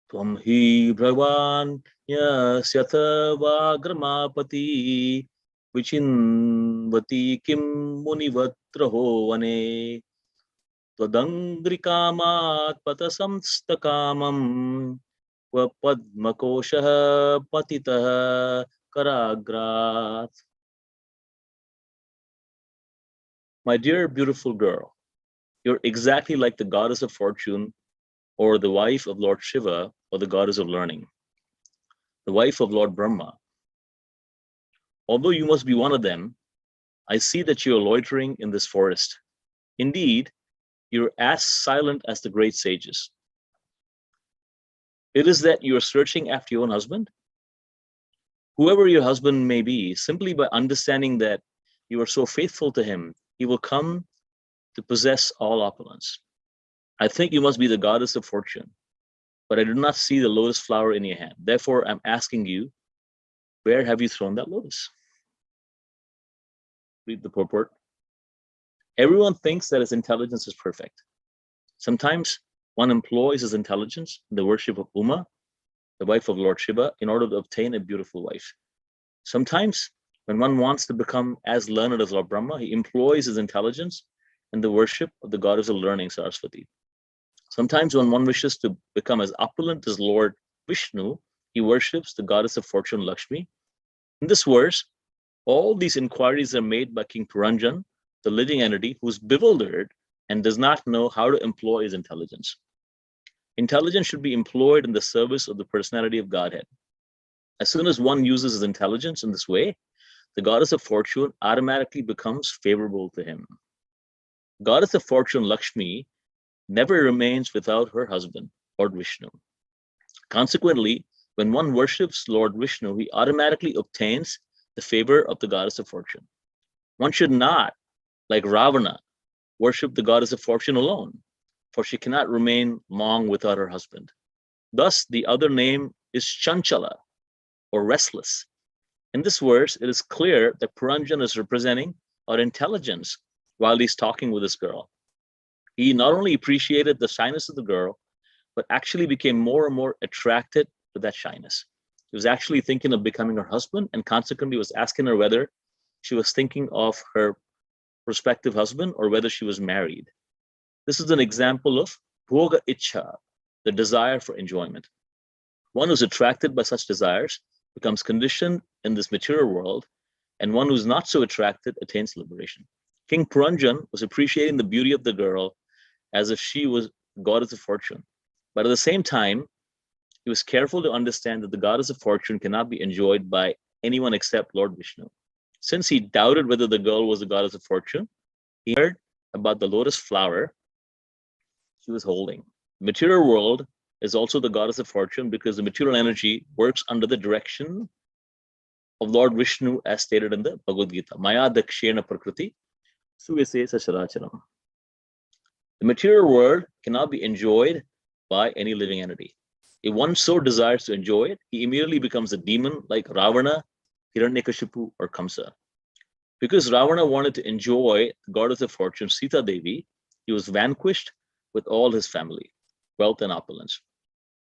Tvam hi Bhagavan yasyatha vagramapati vichinvati kim munivatraho vane tvadangrikamat patasamstakamam padmakosha patitah karagrat. My dear beautiful girl, you're exactly like the goddess of fortune or the wife of Lord Shiva or the goddess of learning, the wife of Lord Brahma. Although you must be one of them, I see that you are loitering in this forest. Indeed, you're as silent as the great sages. It is that you are searching after your own husband? Whoever your husband may be, simply by understanding that you are so faithful to him, he will come to possess all opulence. I think you must be the goddess of fortune, but I do not see the lotus flower in your hand. Therefore, I'm asking you, where have you thrown that lotus? Read the purport. Everyone thinks that his intelligence is perfect. Sometimes one employs his intelligence in the worship of Uma, the wife of Lord Shiva, in order to obtain a beautiful wife. Sometimes, when one wants to become as learned as Lord Brahma, he employs his intelligence in the worship of the goddess of learning, Saraswati. Sometimes, when one wishes to become as opulent as Lord Vishnu, he worships the goddess of fortune, Lakshmi. In this verse, all these inquiries are made by King Puranjan, the living entity who is bewildered and does not know how to employ his intelligence. Intelligence should be employed in the service of the personality of Godhead. As soon as one uses his intelligence in this way, the goddess of fortune automatically becomes favorable to him. Goddess of fortune Lakshmi never remains without her husband, Lord Vishnu. Consequently, when one worships Lord Vishnu, he automatically obtains the favor of the goddess of fortune. One should not, like Ravana, worship the goddess of fortune alone, for she cannot remain long without her husband. Thus, the other name is Chanchala, or restless. In this verse, it is clear that Puranjan is representing our intelligence while he's talking with this girl. He not only appreciated the shyness of the girl, but actually became more and more attracted to that shyness. He was actually thinking of becoming her husband, and consequently was asking her whether she was thinking of her prospective husband or whether she was married. This is an example of bhoga ichha, the desire for enjoyment. One who's attracted by such desires becomes conditioned in this material world, and one who's not so attracted attains liberation. King Puranjan was appreciating the beauty of the girl as if she was goddess of fortune. But at the same time, he was careful to understand that the goddess of fortune cannot be enjoyed by anyone except Lord Vishnu. Since he doubted whether the girl was the goddess of fortune, he heard about the lotus flower she was holding. The material world is also the goddess of fortune because the material energy works under the direction of Lord Vishnu as stated in the Bhagavad-Gita. Maya dakshena prakriti suvesesa saracharam. The material world cannot be enjoyed by any living entity. If one so desires to enjoy it, he immediately becomes a demon like Ravana, Hiranyakashipu, or Kamsa. Because Ravana wanted to enjoy the goddess of fortune, Sita Devi, he was vanquished with all his family, wealth, and opulence.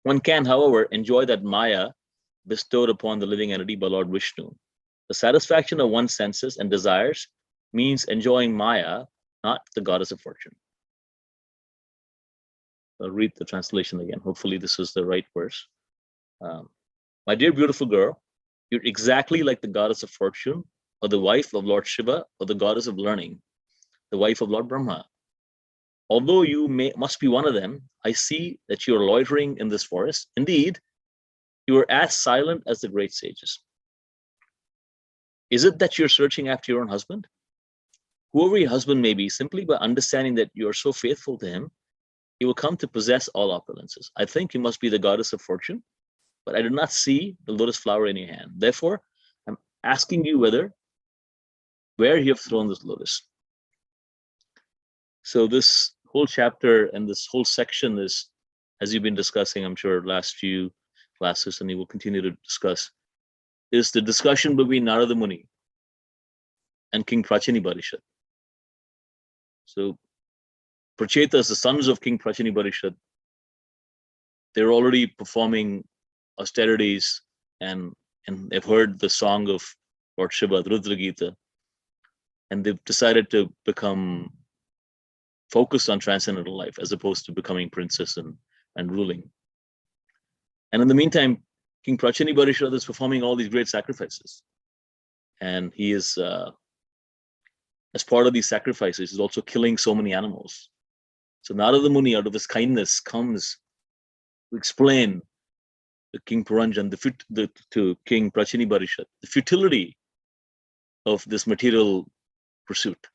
One can, however, enjoy that Maya bestowed upon the living entity by Lord Vishnu. The satisfaction of one's senses and desires means enjoying Maya, not the goddess of fortune. I'll read the translation again. Hopefully, this is the right verse. My dear beautiful girl, you're exactly like the goddess of fortune, or the wife of Lord Shiva, or the goddess of learning, the wife of Lord Brahma. Although you must be one of them, I see that you are loitering in this forest. Indeed, you are as silent as the great sages. Is it that you're searching after your own husband? Whoever your husband may be, simply by understanding that you are so faithful to him, he will come to possess all opulences. I think you must be the goddess of fortune, but I do not see the lotus flower in your hand. Therefore, I'm asking you where you have thrown this lotus. So this whole chapter and this whole section is, as you've been discussing, I'm sure, last few classes, and you will continue to discuss, is the discussion between Narada Muni and King Prachani Bharasha. So Prachetas, the sons of King Prachani Bharasha, they're already performing austerities and they've heard the song of Lord Shiva, the Rudra Gita, and they've decided to become focused on transcendental life as opposed to becoming princess and ruling. And in the meantime, King Prachani Bharasha is performing all these great sacrifices. And he is, as part of these sacrifices, he's also killing so many animals. So Narada Muni, out of his kindness, comes to explain to King Puranjan, to King Prachani Bharasha, the futility of this material pursuit,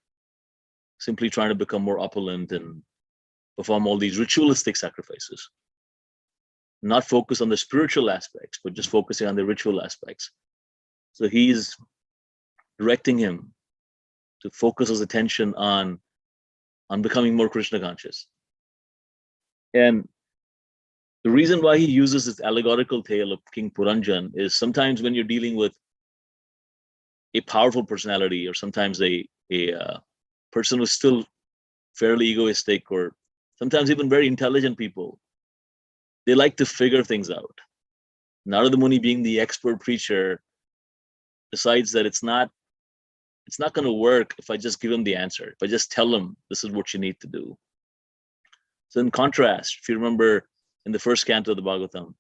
simply trying to become more opulent and perform all these ritualistic sacrifices, not focus on the spiritual aspects, but just focusing on the ritual aspects. So he's directing him to focus his attention on becoming more Krishna conscious. And the reason why he uses this allegorical tale of King Puranjan is sometimes when you're dealing with a powerful personality, or sometimes a person who's still fairly egoistic, or sometimes even very intelligent people, they like to figure things out. Narada Muni, being the expert preacher, decides that it's not going to work if I just give him the answer, if I just tell him this is what you need to do. So in contrast, if you remember in the first canto of the Bhagavatam,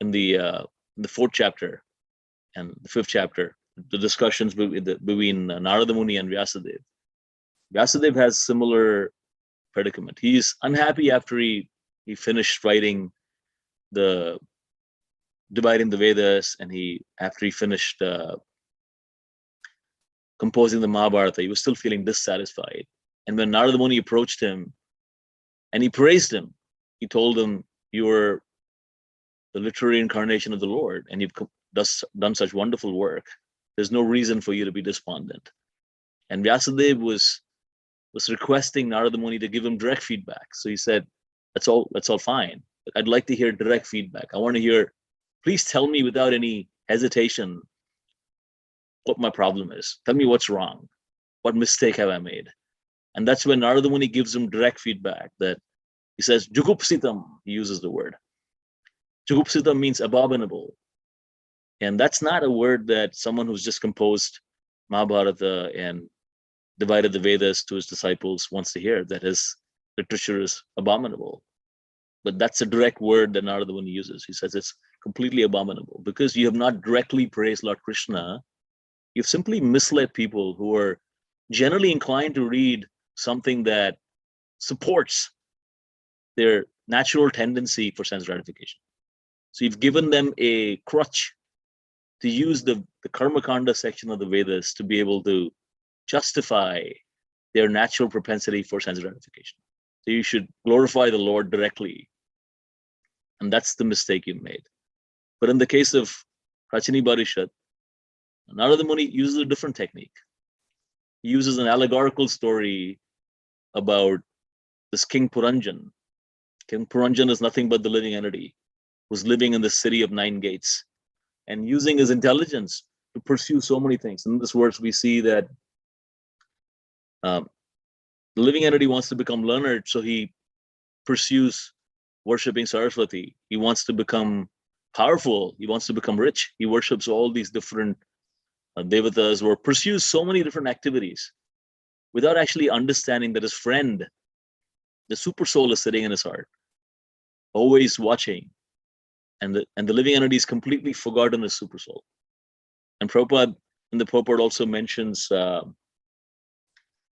in the fourth chapter and the fifth chapter, the discussions between Narada Muni and Vyasadeva. Vyasadeva has similar predicament. He's unhappy after he finished writing dividing the Vedas, and after he finished composing the Mahabharata, he was still feeling dissatisfied. And when Narada Muni approached him and he praised him, he told him, "You are the literary incarnation of the Lord, and you've done such wonderful work. There's no reason for you to be despondent." And Vyasadeva was requesting Narada Muni to give him direct feedback. So he said, that's all fine. But I'd like to hear direct feedback. I want to hear, please tell me without any hesitation what my problem is. Tell me what's wrong. What mistake have I made? And that's when Narada Muni gives him direct feedback. That he says, Jugupsitam, he uses the word. Jugupsitam means abominable. And that's not a word that someone who's just composed Mahabharata and divided the Vedas to his disciples wants to hear, that his literature is abominable. But that's a direct word that Narada Muni uses. He says it's completely abominable because you have not directly praised Lord Krishna. You've simply misled people who are generally inclined to read something that supports their natural tendency for sense gratification. So you've given them a crutch to use the Karma Kanda section of the Vedas to be able to justify their natural propensity for sense gratification. So you should glorify the Lord directly. And that's the mistake you've made. But in the case of Prachani Bharasha, Narada Muni uses a different technique. He uses an allegorical story about this King Puranjan. King Puranjan is nothing but the living entity who's living in the city of 9 gates and using his intelligence to pursue so many things. In this verse, we see that the living entity wants to become learned, so he pursues worshipping Saraswati. He wants to become powerful. He wants to become rich. He worships all these different devatas, or pursues so many different activities without actually understanding that his friend, the super soul, is sitting in his heart, always watching. And the living entity is completely forgotten his super soul. And Prabhupada in the purport also mentions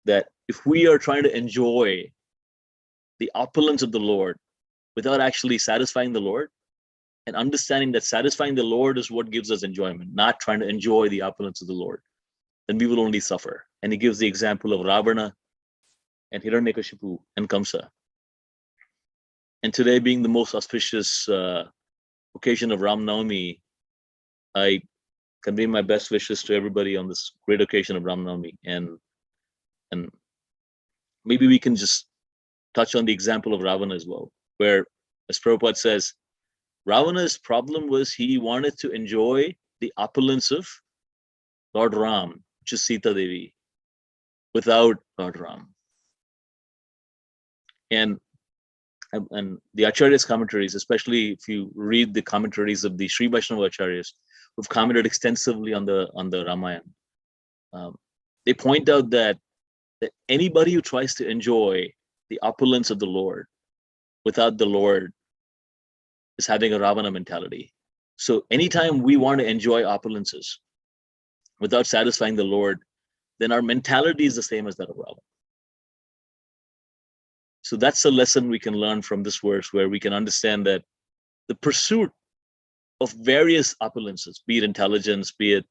that if we are trying to enjoy the opulence of the Lord without actually satisfying the Lord, and understanding that satisfying the Lord is what gives us enjoyment, not trying to enjoy the opulence of the Lord, then we will only suffer. And he gives the example of Ravana and Hiranyakashipu and Kamsa. And today, being the most auspicious occasion of Ram Navami, I convey my best wishes to everybody on this great occasion of Ram Navami. And maybe we can just touch on the example of Ravana as well, where, as Prabhupada says, Ravana's problem was he wanted to enjoy the opulence of Lord Ram, which is Sita Devi, without Lord Ram. And and the Acharya's commentaries, especially if you read the commentaries of the Sri Vaishnava Acharyas, who've commented extensively on the Ramayana, they point out that anybody who tries to enjoy the opulence of the Lord without the Lord is having a Ravana mentality. So anytime we want to enjoy opulences without satisfying the Lord, then our mentality is the same as that of Ravana. So that's a lesson we can learn from this verse, where we can understand that the pursuit of various opulences, be it intelligence, be it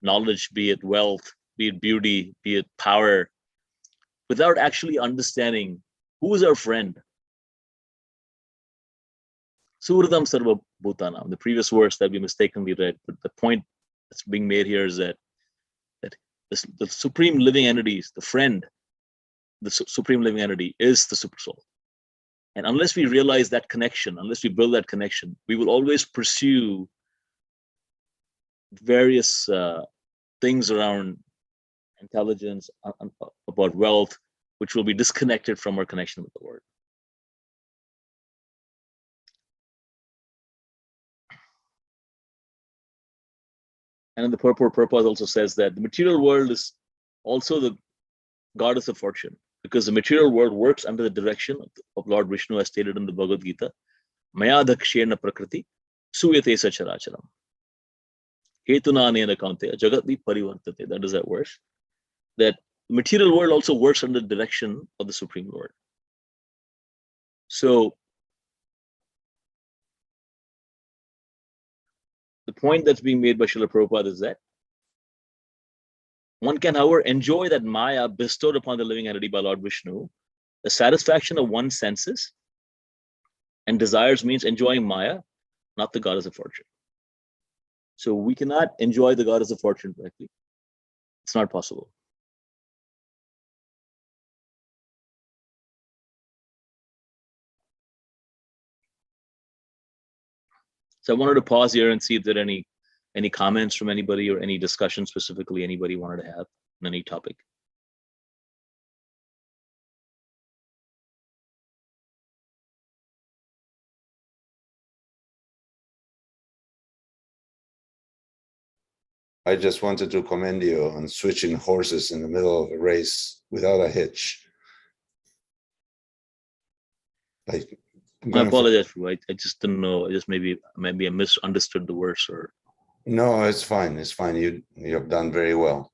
knowledge, be it wealth, be it beauty, be it power, without actually understanding who is our friend. Suhridam sarva bhutanam, the previous verse that we mistakenly read, but the point that's being made here is that the supreme living entities, the friend, the supreme living entity is the super soul. And unless we realize that connection, unless we build that connection, we will always pursue various things around intelligence, about wealth, which will be disconnected from our connection with the Lord. And in the purport also says that the material world is also the goddess of fortune, because the material world works under the direction of Lord Vishnu, as stated in the Bhagavad-Gita. Maya dakshena prakriti suyate sacharacharam. Hetuna anena kaunteya jagatvi parivartate. That is that verse. That the material world also works under the direction of the Supreme Lord. So the point that's being made by Srila Prabhupada is that one can, however, enjoy that Maya bestowed upon the living entity by Lord Vishnu. The satisfaction of one's senses and desires means enjoying Maya, not the goddess of fortune. So we cannot enjoy the goddess of fortune directly. It's not possible. So I wanted to pause here and see if there are any comments from anybody, or any discussion specifically anybody wanted to have on any topic. I just wanted to commend you on switching horses in the middle of a race without a hitch. I apologize for I just didn't know. Maybe I misunderstood the verse, or. No, it's fine. It's fine. You have done very well.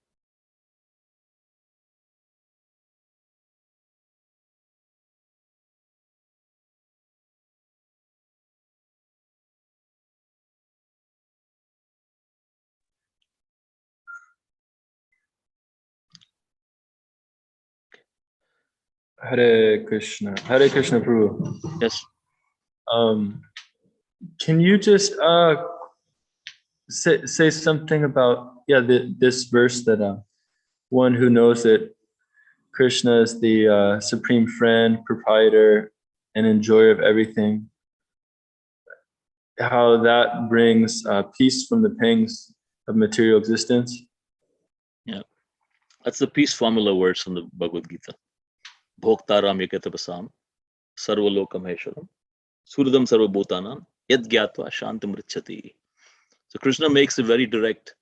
Hare Krishna Prabhu. Yes. Can you just say something about this verse that one who knows that Krishna is the supreme friend, proprietor, and enjoyer of everything, how that brings peace from the pangs of material existence? Yeah, that's the peace formula verse in the Bhagavad-Gita. Bhoktaram yakatapasam sarvalokam hesharam suridam sarvabhutanam yad gyatva shantam richati. So Krishna makes a very direct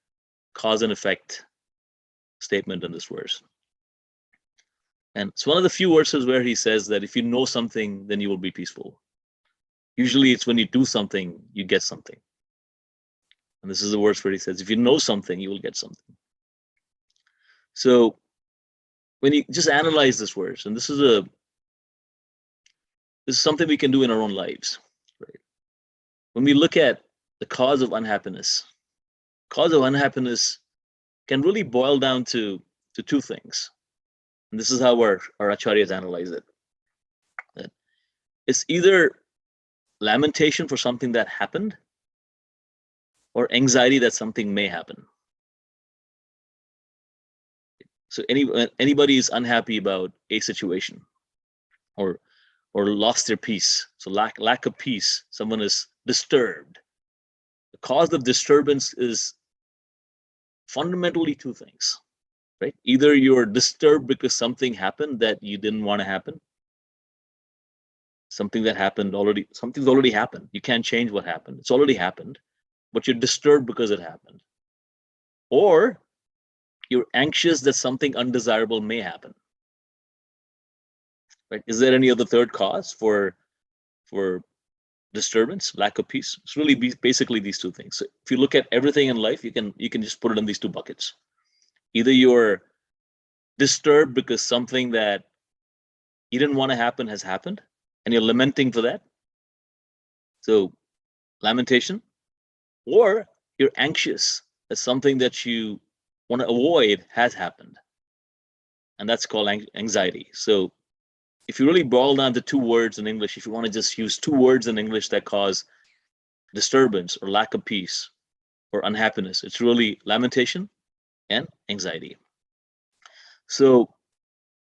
cause and effect statement in this verse. And it's one of the few verses where he says that if you know something, then you will be peaceful. Usually it's when you do something, you get something. And this is the verse where he says, if you know something, you will get something. So when you just analyze this verse, and this is something we can do in our own lives, right? When we look at the cause of unhappiness can really boil down to two things. And this is how our acharyas analyze it. That it's either lamentation for something that happened, or anxiety that something may happen. So anybody is unhappy about a situation, or lost their peace. So lack of peace. Someone is disturbed. The cause of disturbance is fundamentally two things, right? Either you're disturbed because something happened that you didn't want to happen. something that happened already, something's already happened. You can't change what happened. It's already happened, but you're disturbed because it happened. Or you're anxious that something undesirable may happen. Right? Is there any other third cause for disturbance, lack of peace? It's really basically these two things. So if you look at everything in life, you can just put it in these two buckets. Either you're disturbed because something that you didn't want to happen has happened, and you're lamenting for that. So lamentation. Or you're anxious that something that you want to avoid has happened. And that's called anxiety. So if you really boil down to two words in English, if you want to just use two words in English that cause disturbance or lack of peace or unhappiness, it's really lamentation and anxiety. So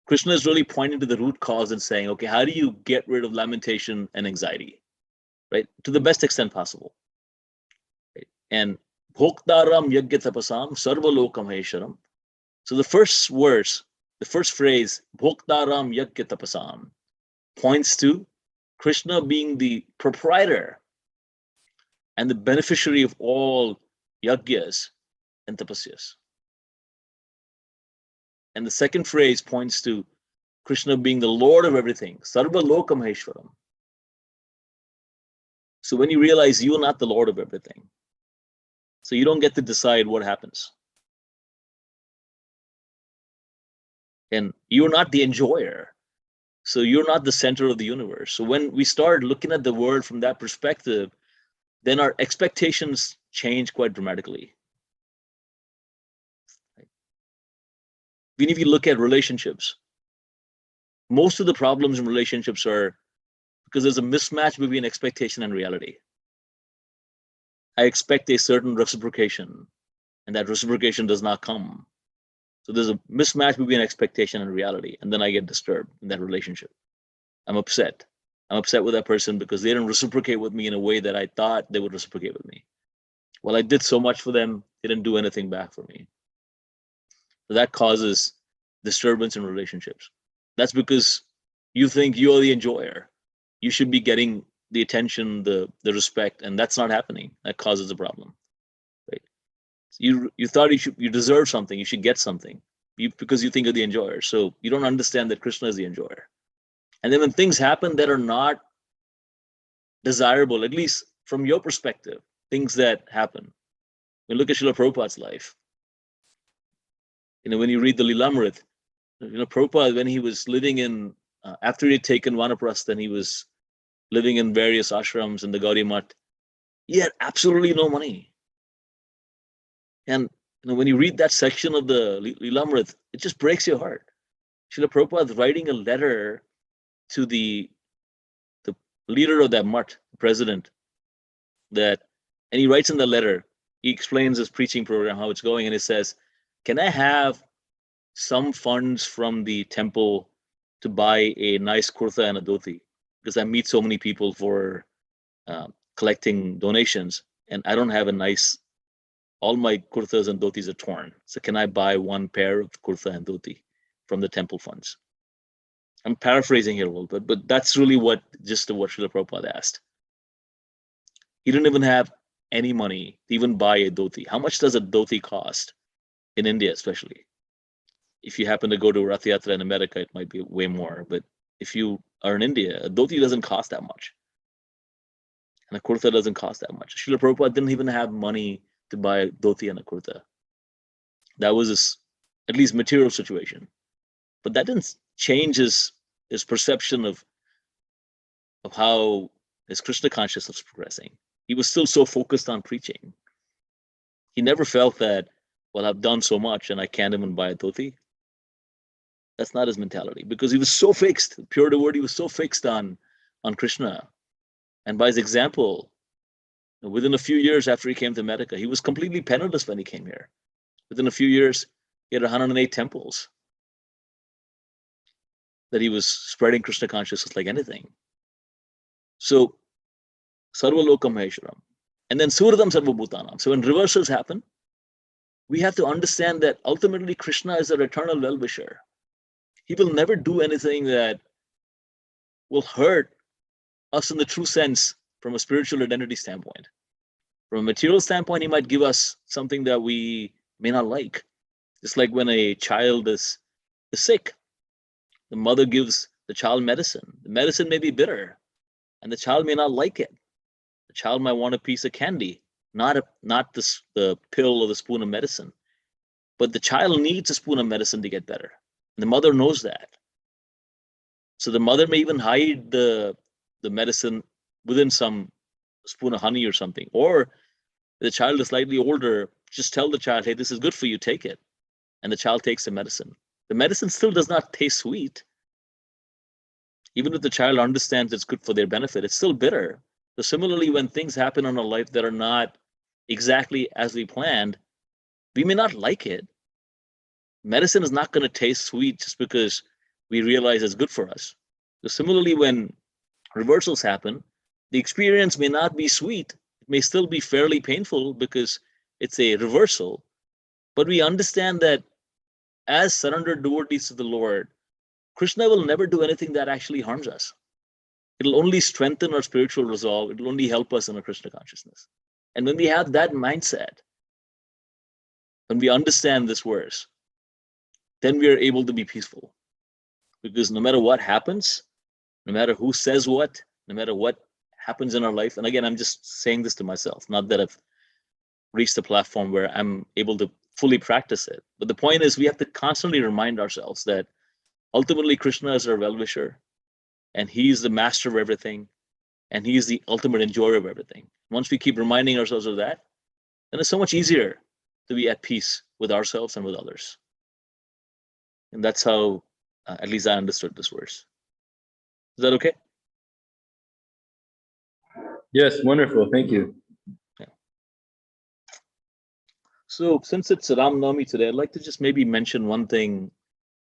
Krishna is really pointing to the root cause and saying, okay, how do you get rid of lamentation and anxiety, right? To the best extent possible. Right? And Bhoktaram yagya tapasam sarva lokam mahesharam. So the first verse, the first phrase, Bhoktaram yagya tapasam, points to Krishna being the proprietor and the beneficiary of all yagyas and tapasyas. And the second phrase points to Krishna being the Lord of everything, Sarva Loka Maheshwaram. So when you realize you are not the Lord of everything, so you don't get to decide what happens. And you're not the enjoyer. So you're not the center of the universe. So when we start looking at the world from that perspective, then our expectations change quite dramatically. Even if you look at relationships, most of the problems in relationships are because there's a mismatch between expectation and reality. I expect a certain reciprocation, and that reciprocation does not come. So there's a mismatch between expectation and reality, and then I get disturbed in that relationship. I'm upset. I'm upset with that person because they didn't reciprocate with me in a way that I thought they would reciprocate with me. Well, I did so much for them, they didn't do anything back for me. So that causes disturbance in relationships. That's because you think you're the enjoyer. You should be getting the attention, the respect, and that's not happening. That causes a problem, right? You thought you deserve something, you should get something, because you think you're the enjoyer. So you don't understand that Krishna is the enjoyer. And then when things happen that are not desirable, at least from your perspective, things that happen. When you look at Srila Prabhupada's life, when you read the Lilamrit, Prabhupada, when he was living in, after he had taken Vanaprastha and he was living in various ashrams in the Gaudiya Math, he had absolutely no money. And when you read that section of the Lilamrit, it just breaks your heart. Srila Prabhupada is writing a letter to the leader of that Math, the president, and he writes in the letter, he explains his preaching program, how it's going, and he says, can I have some funds from the temple to buy a nice kurta and a dhoti? Because I meet so many people for collecting donations, and I don't have all my kurtas and dhotis are torn. So can I buy one pair of kurta and dhoti from the temple funds? I'm paraphrasing here a little bit, but that's really what Srila Prabhupada asked. He didn't even have any money to even buy a dhoti. How much does a dhoti cost in India, especially? If you happen to go to Rath Yatra in America, it might be way more. But if you are in India, a dhoti doesn't cost that much. And a kurta doesn't cost that much. Srila Prabhupada didn't even have money to buy a dhoti and a kurta. That was his, at least, material situation. But that didn't change his perception of how his Krishna consciousness was progressing. He was still so focused on preaching. He never felt that, well, I've done so much and I can't even buy a dhoti. That's not his mentality, because he was so fixed, pure devotee, he was so fixed on Krishna. And by his example, within a few years after he came to America, he was completely penniless when he came here. Within a few years, he had 108 temples that he was spreading Krishna consciousness like anything. So, Sarva Lokam Maheshwaram. And then Suradam Sarva Bhutanam. So when reversals happen, we have to understand that ultimately Krishna is our eternal well-wisher. He will never do anything that will hurt us in the true sense from a spiritual identity standpoint. From a material standpoint, he might give us something that we may not like. Just like when a child is sick, the mother gives the child medicine. The medicine may be bitter, and the child may not like it. The child might want a piece of candy, not the pill or the spoon of medicine. But the child needs a spoon of medicine to get better. And the mother knows that. So the mother may even hide the medicine within some spoon of honey or something. Or if the child is slightly older, just tell the child, hey, this is good for you, take it. And the child takes the medicine. The medicine still does not taste sweet. Even if the child understands it's good for their benefit, it's still bitter. So similarly, when things happen in our life that are not exactly as we planned, we may not like it. Medicine is not going to taste sweet just because we realize it's good for us. So similarly, when reversals happen, the experience may not be sweet. It may still be fairly painful because it's a reversal. But we understand that as surrendered devotees to the Lord, Krishna will never do anything that actually harms us. It'll only strengthen our spiritual resolve. It'll only help us in our Krishna consciousness. And when we have that mindset, when we understand this verse, then we are able to be peaceful. Because no matter what happens, no matter who says what, no matter what happens in our life, and again, I'm just saying this to myself, not that I've reached a platform where I'm able to fully practice it. But the point is, we have to constantly remind ourselves that ultimately Krishna is our well-wisher, and he's the master of everything, and he is the ultimate enjoyer of everything. Once we keep reminding ourselves of that, then it's so much easier to be at peace with ourselves and with others. And that's how, at least I understood this verse. Is that okay? Yes, wonderful. Thank you. Yeah. So since it's Ram-Navami today, I'd like to just maybe mention one thing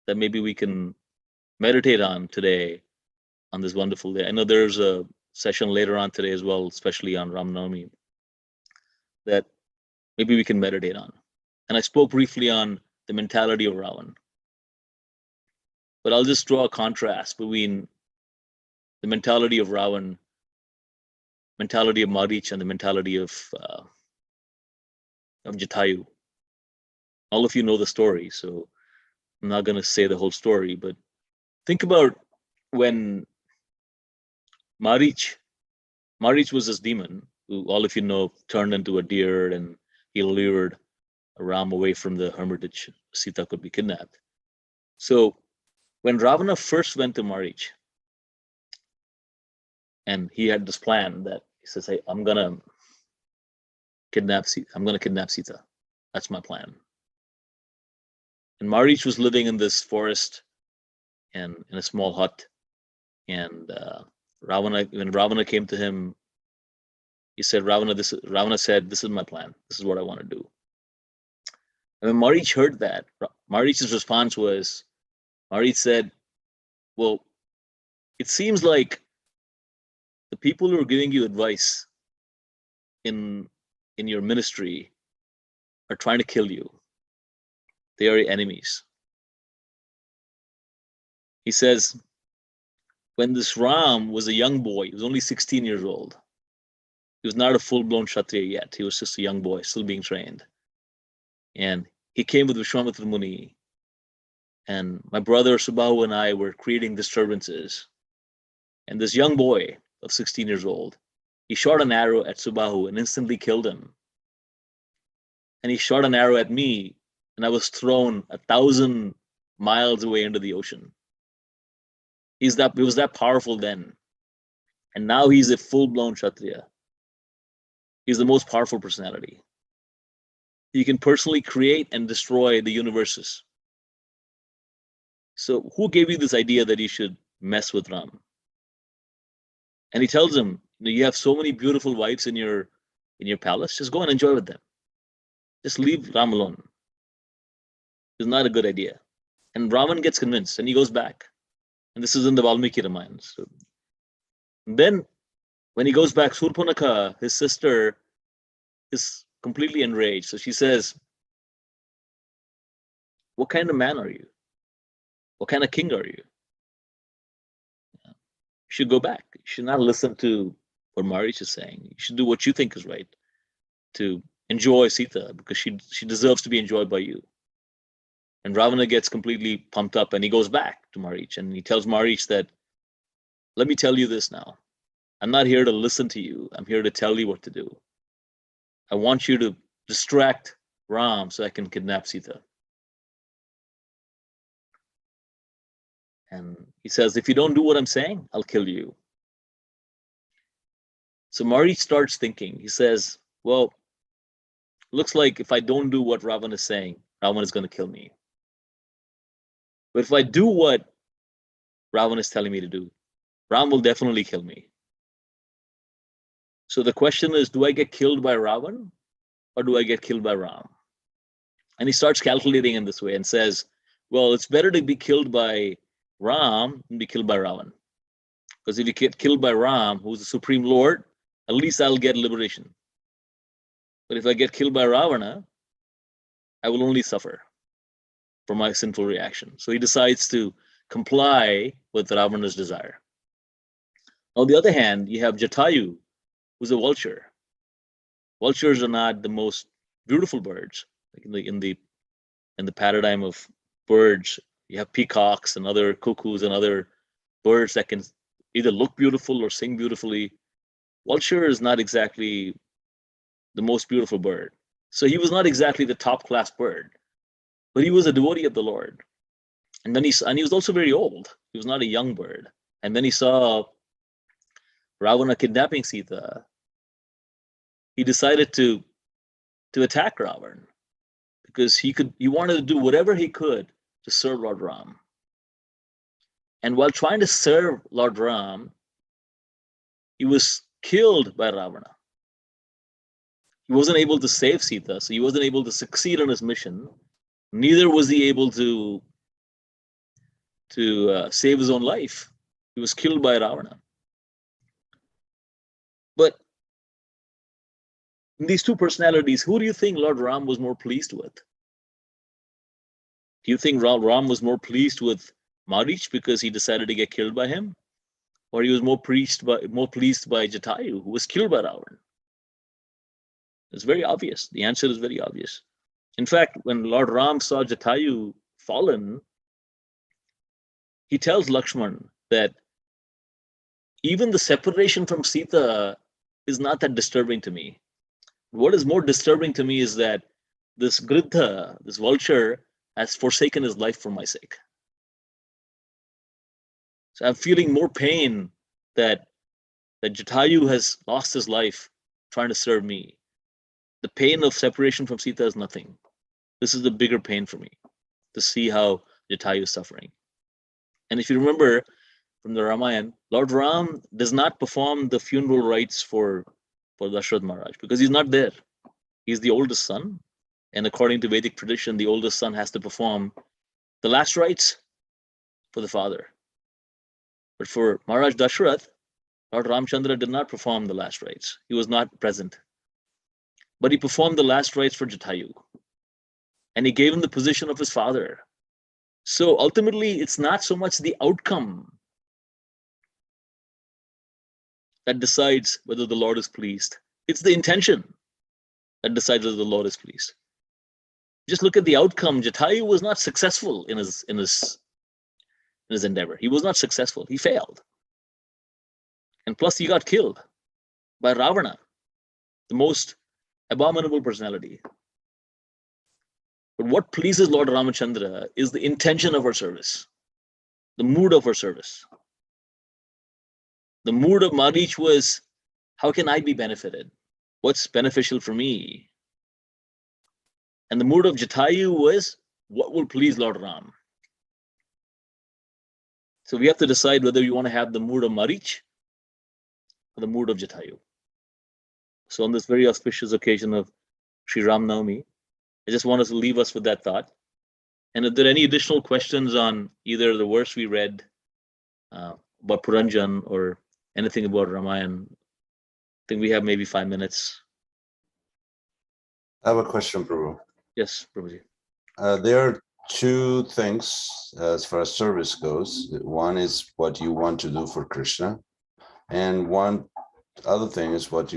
that maybe we can meditate on today on this wonderful day. I know there's a session later on today as well, especially on Ram-Navami, that maybe we can meditate on. And I spoke briefly on the mentality of Ravan. But I'll just draw a contrast between the mentality of Ravan, mentality of Marica, and the mentality of Jatayu. All of you know the story, so I'm not going to say the whole story, but think about when Marica was this demon who, all of you know, turned into a deer and he lured Ram away from the hermitage. Sita could be kidnapped. So when Ravana first went to Marica, and he had this plan that he says, hey, I'm gonna kidnap Sita. That's my plan. And Marica was living in this forest and in a small hut. And when Ravana came to him, he said, Ravana said, this is my plan. This is what I want to do. And when Marica heard that, Marica's response was, Marica said, well, it seems like the people who are giving you advice in your ministry are trying to kill you. They are your enemies. He says, when this Ram was a young boy, he was only 16 years old. He was not a full-blown Kshatriya yet. He was just a young boy, still being trained. And he came with Vishwamitra Muni. And my brother Subahu and I were creating disturbances. And this young boy of 16 years old, he shot an arrow at Subahu and instantly killed him. And he shot an arrow at me, and I was thrown 1,000 miles away into the ocean. He was that powerful then. And now he's a full-blown Kshatriya. He's the most powerful personality. He can personally create and destroy the universes. So who gave you this idea that you should mess with Ram? And he tells him, you have so many beautiful wives in your palace, just go and enjoy with them. Just leave Ram alone. It's not a good idea. And Raman gets convinced and he goes back. And this is in the Valmiki Ramayana. So then when he goes back, Surpanakha, his sister, is completely enraged. So she says, what kind of man are you? What kind of king are you? should go back. You should not listen to what Marica is saying. You should do what you think is right to enjoy Sita, because she deserves to be enjoyed by you. And Ravana gets completely pumped up and he goes back to Marica and he tells Marica that, let me tell you this now. I'm not here to listen to you. I'm here to tell you what to do. I want you to distract Ram so I can kidnap Sita. And he says, if you don't do what I'm saying, I'll kill you. So Marica starts thinking. He says, well, looks like if I don't do what Ravana is saying, Ravana is going to kill me. But if I do what Ravana is telling me to do, Ram will definitely kill me. So the question is, do I get killed by Ravan or do I get killed by Ram? And he starts calculating in this way and says, well, it's better to be killed by Ram than be killed by Ravan. Because if you get killed by Ram, who's the Supreme Lord, at least I'll get liberation. But if I get killed by Ravana, I will only suffer for my sinful reaction. So he decides to comply with Ravana's desire. On the other hand, you have Jatayu, who's a vulture. Vultures are not the most beautiful birds. Like in the paradigm of birds, you have peacocks and other cuckoos and other birds that can either look beautiful or sing beautifully. Vulture is not exactly the most beautiful bird. So he was not exactly the top class bird, but he was a devotee of the Lord. And then he was also very old. He was not a young bird. And then he saw Ravana kidnapping Sita. He decided to attack Ravana because he wanted to do whatever he could to serve Lord Ram. And while trying to serve Lord Ram, he was killed by Ravana. He wasn't able to save Sita, so he wasn't able to succeed on his mission. Neither was he able to save his own life. He was killed by Ravana. But in these two personalities, who do you think Lord Ram was more pleased with? Do you think Ram was more pleased with Marica because he decided to get killed by him? Or he was more pleased by Jatayu, who was killed by Ravana? It's very obvious. The answer is very obvious. In fact, when Lord Ram saw Jatayu fallen, he tells Lakshman that even the separation from Sita is not that disturbing to me. What is more disturbing to me is that this Griddha, this vulture, has forsaken his life for my sake. So I'm feeling more pain that Jatayu has lost his life trying to serve me. The pain of separation from Sita is nothing. This is the bigger pain for me, to see how Jatayu is suffering. And if you remember from the Ramayana, Lord Ram does not perform the funeral rites for Dashrath Maharaj because he's not there. He's the oldest son. And according to Vedic tradition, the oldest son has to perform the last rites for the father. But for Maharaj Dashrath, Lord Ramchandra did not perform the last rites. He was not present. But he performed the last rites for Jatayu. And he gave him the position of his father. So ultimately, it's not so much the outcome that decides whether the Lord is pleased. It's the intention that decides whether the Lord is pleased. Just look at the outcome. Jatayu was not successful in his endeavor. He was not successful. He failed. And plus he got killed by Ravana, the most abominable personality. But what pleases Lord Ramachandra is the intention of our service, the mood of our service. The mood of Marica was, how can I be benefited? What's beneficial for me? And the mood of Jatayu was, what will please Lord Ram? So we have to decide whether we want to have the mood of Marica or the mood of Jatayu. So on this very auspicious occasion of Sri Ram Navami, I just want to leave us with that thought. And if there are any additional questions on either the verse we read about Puranjan or anything about Ramayana, I think we have maybe 5 minutes. I have a question, Prabhu. Yes, Prabhuji. There are two things as far as service goes. One is what you want to do for Krishna, and one other thing is what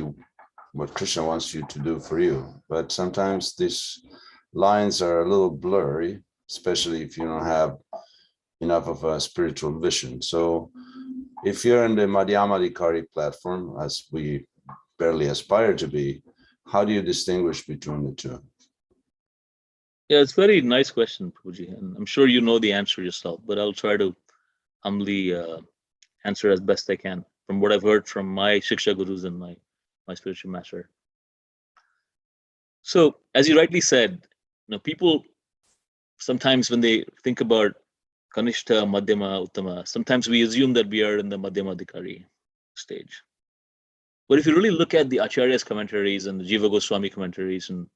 Krishna wants you to do for you. But sometimes these lines are a little blurry, especially if you don't have enough of a spiritual vision. So if you're in the Madhyamadikari platform, as we barely aspire to be, how do you distinguish between the two? Yeah, it's a very nice question, Prabhuji, and I'm sure you know the answer yourself, but I'll try to humbly answer as best I can from what I've heard from my Shiksha Gurus and my spiritual master. So, as you rightly said, people sometimes when they think about Kanishta, Madhyama, Uttama, sometimes we assume that we are in the Madhyamadikari stage. But if you really look at the Acharya's commentaries and the Jiva Goswami commentaries, and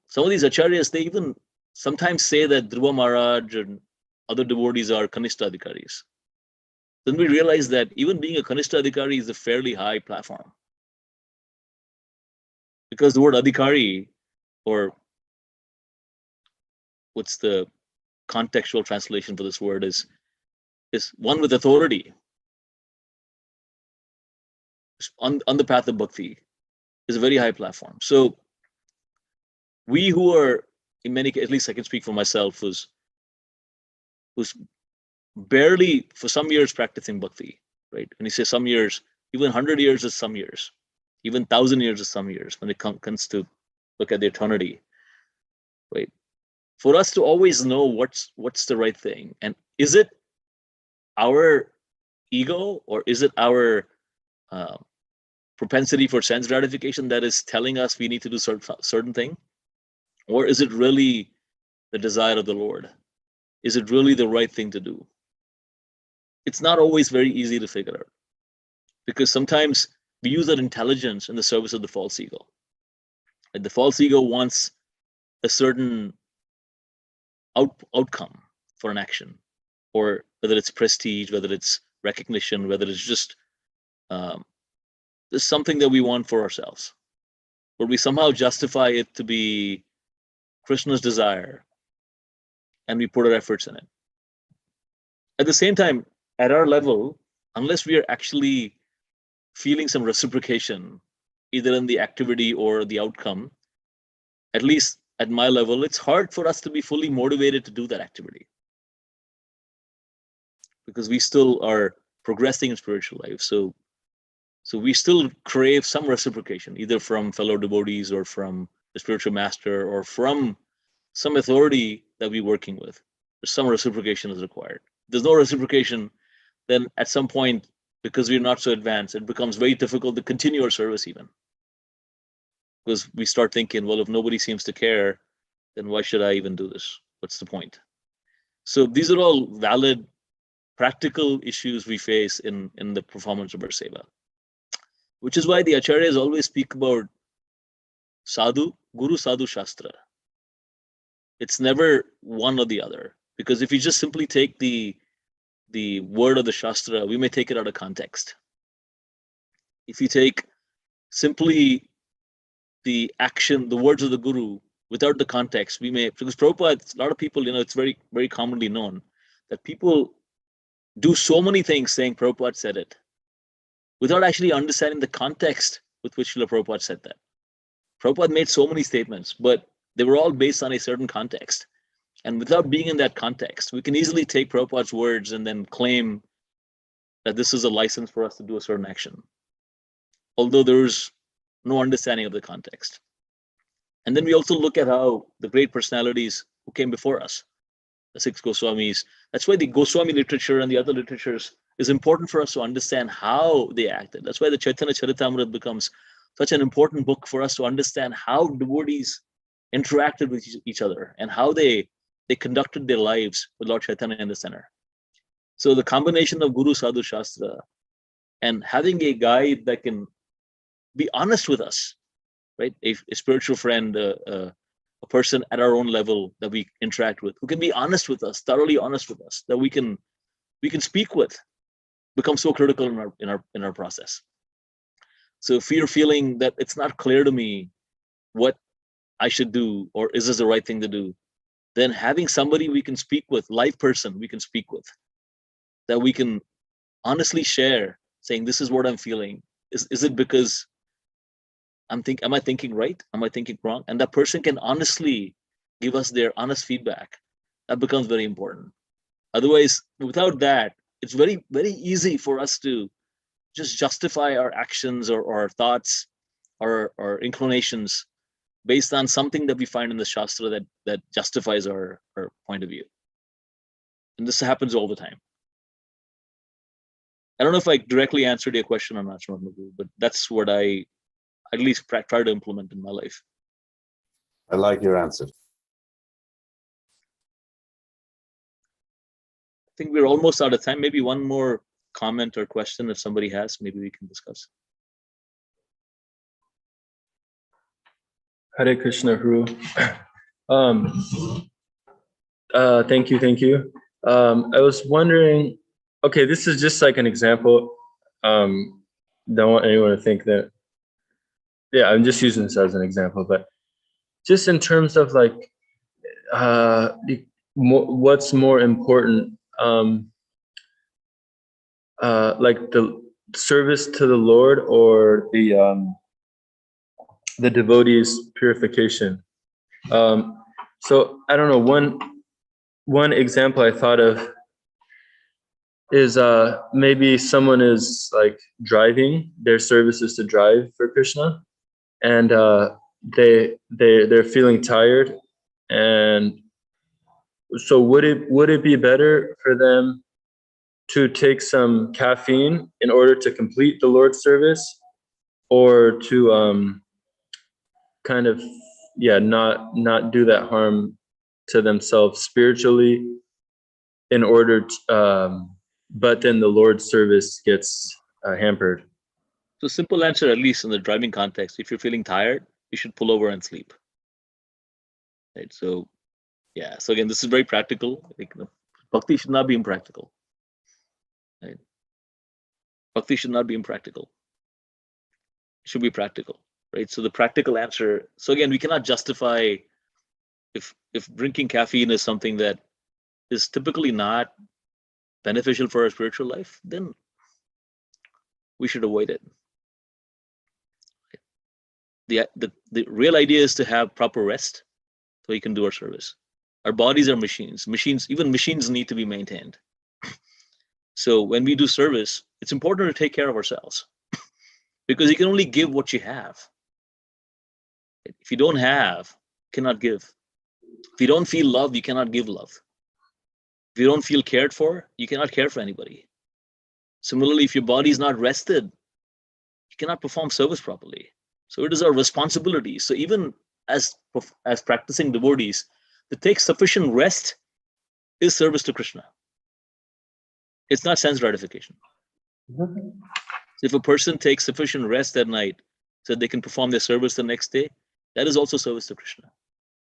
some of these Acharyas, they even sometimes say that Dhruva Maharaj and other devotees are Kanishta Adhikaris. Then we realize that even being a Kanishta Adhikari is a fairly high platform. Because the word Adhikari, or what's the contextual translation for this word, is one with authority on the path of bhakti, is a very high platform. So we who are, in many cases, at least I can speak for myself, who's barely for some years practicing bhakti, right? When you say some years, even 100 years is some years, even 1,000 years is some years when it comes to look at the eternity, right? For us to always know what's the right thing, and is it our ego or is it our propensity for sense gratification that is telling us we need to do certain thing, or is it really the desire of the Lord? Is it really the right thing to do? It's not always very easy to figure out, because sometimes we use that intelligence in the service of the false ego. And the false ego wants a certain outcome for an action, or whether it's prestige, whether it's recognition, whether it's just there's something that we want for ourselves, but we somehow justify it to be Krishna's desire, and we put our efforts in it. At the same time, at our level, unless we are actually feeling some reciprocation, either in the activity or the outcome, at least at my level, it's hard for us to be fully motivated to do that activity, because we still are progressing in spiritual life. So we still crave some reciprocation, either from fellow devotees or from the spiritual master or from some authority that we're working with. There's some reciprocation is required. If there's no reciprocation, then at some point, because we're not so advanced, it becomes very difficult to continue our service even. Because we start thinking, well, if nobody seems to care, then why should I even do this? What's the point? So these are all valid, practical issues we face in the performance of our seva. Which is why the acharyas always speak about sadhu, guru, sadhu, shastra. It's never one or the other, because if you just simply take the word of the shastra, we may take it out of context. If you take simply the action, the words of the guru, without the context, we may, because Prabhupada, a lot of people, it's very, very commonly known that people do so many things saying Prabhupada said it, without actually understanding the context with which Srila Prabhupada said that. Prabhupada made so many statements, but they were all based on a certain context. And without being in that context, we can easily take Prabhupada's words and then claim that this is a license for us to do a certain action, although there's no understanding of the context. And then we also look at how the great personalities who came before us, the 6 Goswamis, that's why the Goswami literature and the other literatures is important for us to understand how they acted. That's why the Chaitanya Charitamrita becomes such an important book for us to understand how devotees interacted with each other and how they conducted their lives with Lord Chaitanya in the center. So the combination of Guru, Sadhu, Shastra, and having a guide that can be honest with us, right? A spiritual friend, a person at our own level that we interact with, who can be honest with us, thoroughly honest with us, that we can speak with, becomes so critical in our process. So if you're feeling that it's not clear to me what I should do, or is this the right thing to do, then having somebody we can speak with, live person we can speak with, that we can honestly share, saying, this is what I'm feeling. Is it because am I thinking right? Am I thinking wrong? And that person can honestly give us their honest feedback. That becomes very important. Otherwise, without that, it's very, very easy for us to just justify our actions or our thoughts or inclinations based on something that we find in the Shastra that justifies our point of view. And this happens all the time. I don't know if I directly answered your question or not, but that's what I at least try to implement in my life. I like your answer. I think we're almost out of time. Maybe one more comment or question if somebody has, maybe we can discuss. Hare Krishna, Guru. Thank you. I was wondering, okay, this is just like an example. Don't want anyone to think that, yeah, I'm just using this as an example, but just in terms of like, what's more important, like the service to the Lord or the devotee's purification. So I don't know, one example I thought of is maybe someone is like driving, their service is to drive for Krishna, and they're feeling tired, and so would it be better for them to take some caffeine in order to complete the Lord's service, or to kind of not do that harm to themselves spiritually in order to, but then the Lord's service gets hampered? So simple answer, at least in the driving context, if you're feeling tired, you should pull over and sleep. Right. So yeah. So again, this is very practical. Like, bhakti should not be impractical. Right. Bhakti should not be impractical. It should be practical. Right. So the practical answer. So again, we cannot justify if drinking caffeine is something that is typically not beneficial for our spiritual life, then we should avoid it. The real idea is to have proper rest so we can do our service. Our bodies are machines. Even machines need to be maintained. So when we do service, it's important to take care of ourselves because you can only give what you have. If you don't have, you cannot give. If you don't feel love, you cannot give love. If you don't feel cared for, you cannot care for anybody. Similarly, if your body is not rested, you cannot perform service properly. So it is our responsibility. So even as practicing devotees, to take sufficient rest is service to Krishna. It's not sense gratification. So if a person takes sufficient rest at night so they can perform their service the next day, that is also service to Krishna.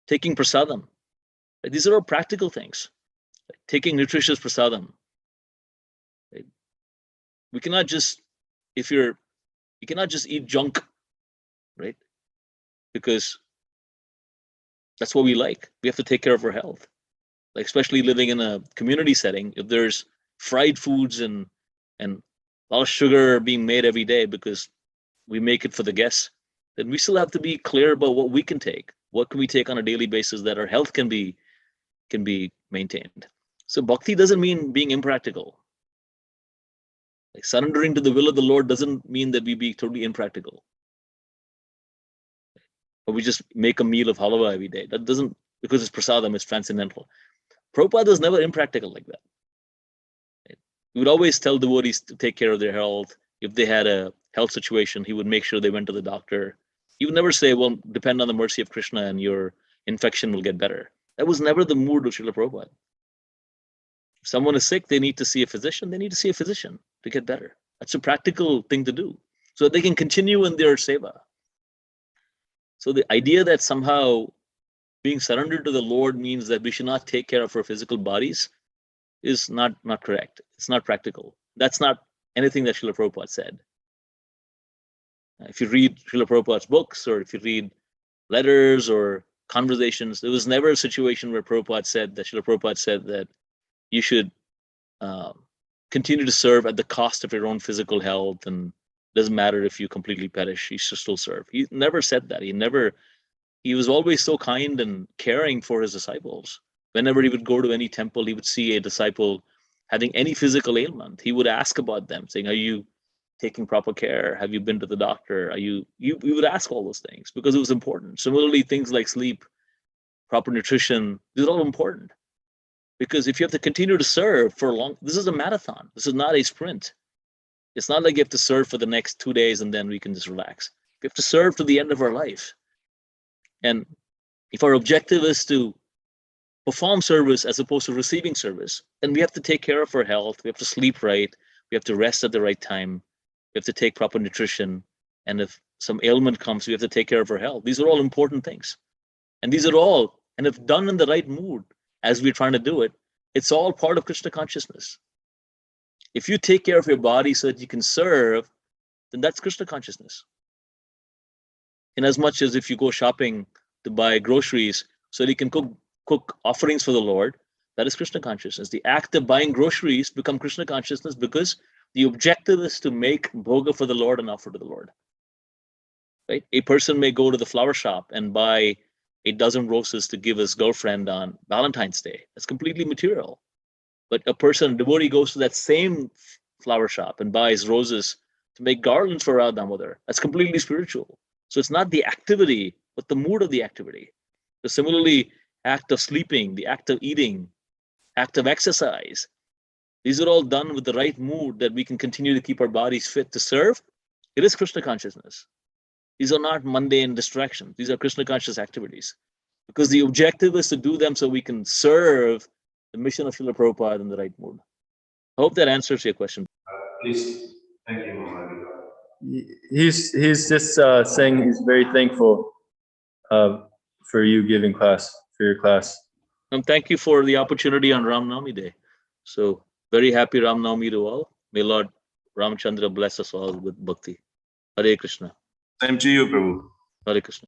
Taking prasadam. These are all practical things. Taking nutritious prasadam. We cannot just, you cannot just eat junk, right? Because that's what we like. We have to take care of our health. Like, especially living in a community setting, if there's fried foods and a lot of sugar being made every day because we make it for the guests, then we still have to be clear about what we can take. What can we take on a daily basis that our health can be maintained? So bhakti doesn't mean being impractical. Like, surrendering to the will of the Lord doesn't mean that we be totally impractical. Or we just make a meal of halwa every day. That doesn't, because it's prasadam, it's transcendental. Prabhupada was never impractical like that. He would always tell devotees to take care of their health. If they had a health situation, he would make sure they went to the doctor. He would never say, well, depend on the mercy of Krishna and your infection will get better. That was never the mood of Srila Prabhupada. If someone is sick, they need to see a physician. They need to see a physician to get better. That's a practical thing to do so that they can continue in their seva. So the idea that somehow being surrendered to the Lord means that we should not take care of our physical bodies is not correct. It's not practical. That's not anything that Srila Prabhupada said. If you read Srila Prabhupada's books, or if you read letters or conversations. There was never a situation where Srila Prabhupada said that you should continue to serve at the cost of your own physical health, and it doesn't matter if you completely perish, you should still serve. He never said that. He was always so kind and caring for his disciples. Whenever he would go to any temple, he would see a disciple having any physical ailment. He would ask about them, saying, "Are you taking proper care? Have you been to the doctor? We would ask all those things because it was important. Similarly, things like sleep, proper nutrition, these are all important. Because if you have to continue to serve for this is a marathon. This is not a sprint. It's not like you have to serve for the next 2 days and then we can just relax. We have to serve to the end of our life. And if our objective is to perform service as opposed to receiving service, then we have to take care of our health. We have to sleep right. We have to rest at the right time. We have to take proper nutrition. And if some ailment comes, we have to take care of our health. These are all important things. And these are all, and if done in the right mood, as we're trying to do it, it's all part of Krishna consciousness. If you take care of your body so that you can serve, then that's Krishna consciousness. In as much as if you go shopping to buy groceries so that you can cook offerings for the Lord, that is Krishna consciousness. The act of buying groceries become Krishna consciousness because the objective is to make bhoga for the Lord and offer to the Lord. Right? A person may go to the flower shop and buy a dozen roses to give his girlfriend on Valentine's Day. That's completely material. But a devotee goes to that same flower shop and buys roses to make garlands for Radha Damodar. That's completely spiritual. So it's not the activity, but the mood of the activity. So similarly, act of sleeping, the act of eating, act of exercise, these are all done with the right mood that we can continue to keep our bodies fit to serve. It is Krishna consciousness. These are not mundane distractions. These are Krishna conscious activities. Because the objective is to do them so we can serve the mission of Srila Prabhupada in the right mood. I hope that answers your question. Please, thank you, Marica. He's just saying he's very thankful for you giving class, for your class. And thank you for the opportunity on Ram Navami Day. So very happy Ram Navami to all. May Lord Ramchandra bless us all with bhakti. Hare Krishna. Same to you, Prabhu. Hare Krishna.